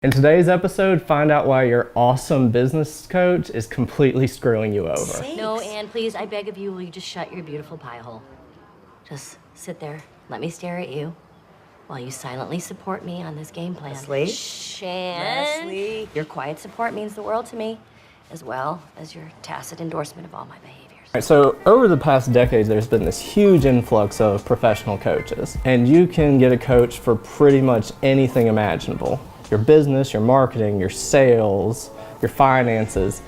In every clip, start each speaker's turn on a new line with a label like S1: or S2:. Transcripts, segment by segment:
S1: In today's episode, find out why your awesome business coach is completely screwing you over.
S2: Sakes.
S3: No, Anne, please, I beg of you, will you just shut your beautiful pie hole? Just sit there, let me stare at you, while you silently support me on this game plan.
S2: Leslie?
S3: Shh, Anne.
S2: Leslie?
S3: Your quiet support means the world to me, as well as your tacit endorsement of all my behaviors.
S1: So over the past decades, there's been this huge influx of professional coaches, and you can get a coach for pretty much anything imaginable. Your business, your marketing, your sales, your finances,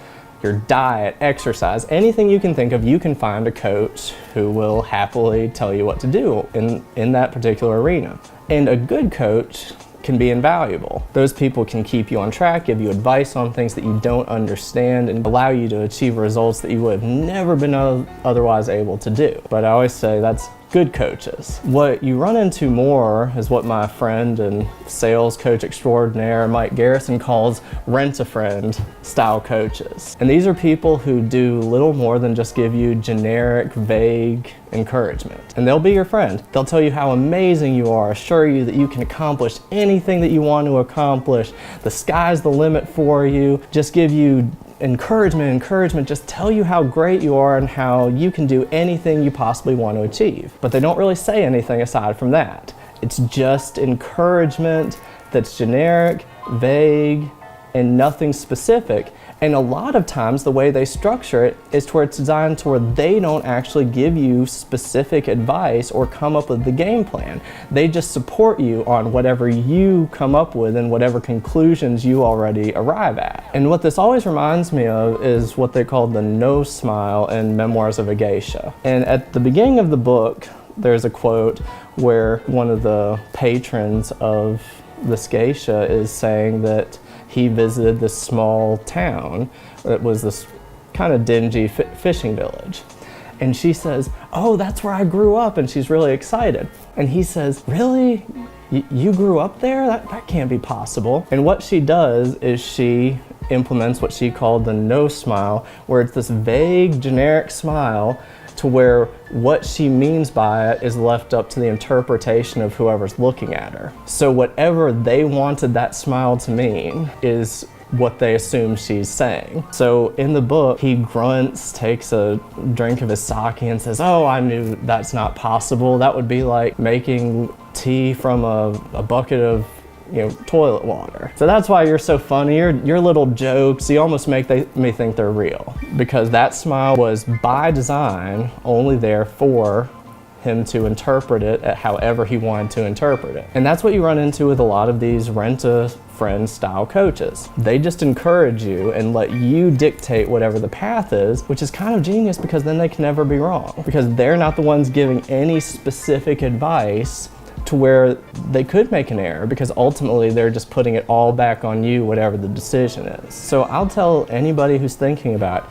S1: your diet, exercise, anything you can think of, you can find a coach who will happily tell you what to do in that particular arena. And a good coach can be invaluable. Those people can keep you on track, give you advice on things that you don't understand, and allow you to achieve results that you would have never been otherwise able to do. But I always say that's good coaches. What you run into more is what my friend and sales coach extraordinaire, Mike Garrison, calls rent-a-friend style coaches. And these are people who do little more than just give you generic, vague encouragement. And they'll be your friend. They'll tell you how amazing you are, assure you that you can accomplish anything that you want to accomplish. The sky's the limit for you. Just give you encouragement, just tell you how great you are and how you can do anything you possibly want to achieve. But they don't really say anything aside from that. It's just encouragement that's generic, vague, and nothing specific. And a lot of times the way they structure it is to where it's designed to where they don't actually give you specific advice or come up with the game plan. They just support you on whatever you come up with and whatever conclusions you already arrive at. And what this always reminds me of is what they call the Noh Smile in Memoirs of a Geisha. And at the beginning of the book, there's a quote where one of the patrons of this geisha is saying that he visited this small town that was this kind of dingy fishing village. And she says, "Oh, that's where I grew up," and she's really excited. And he says, "Really? You grew up there? That can't be possible." And what she does is she implements what she called the Noh Smile, where it's this vague, generic smile to where what she means by it is left up to the interpretation of whoever's looking at her. So whatever they wanted that smile to mean is what they assume she's saying. So in the book, he grunts, takes a drink of his sake and says, "Oh, I knew that's not possible. That would be like making tea from a bucket of toilet water." So that's why you're so funny. Your little jokes, you almost make me think they're real, because that smile was by design only there for him to interpret it at however he wanted to interpret it. And that's what you run into with a lot of these rent-a-friend style coaches. They just encourage you and let you dictate whatever the path is, which is kind of genius because then they can never be wrong, because they're not the ones giving any specific advice to where they could make an error, because ultimately they're just putting it all back on you, whatever the decision is. So I'll tell anybody who's thinking about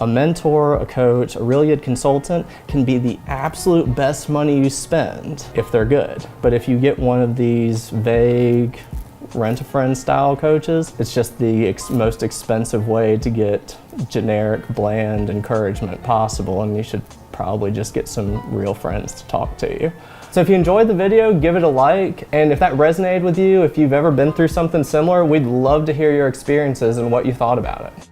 S1: a mentor, a coach, a really good consultant can be the absolute best money you spend if they're good. But if you get one of these vague rent-a-friend style coaches, it's just the most expensive way to get generic, bland encouragement possible, and you should probably just get some real friends to talk to you. So if you enjoyed the video, give it a like, and if that resonated with you, if you've ever been through something similar, we'd love to hear your experiences and what you thought about it.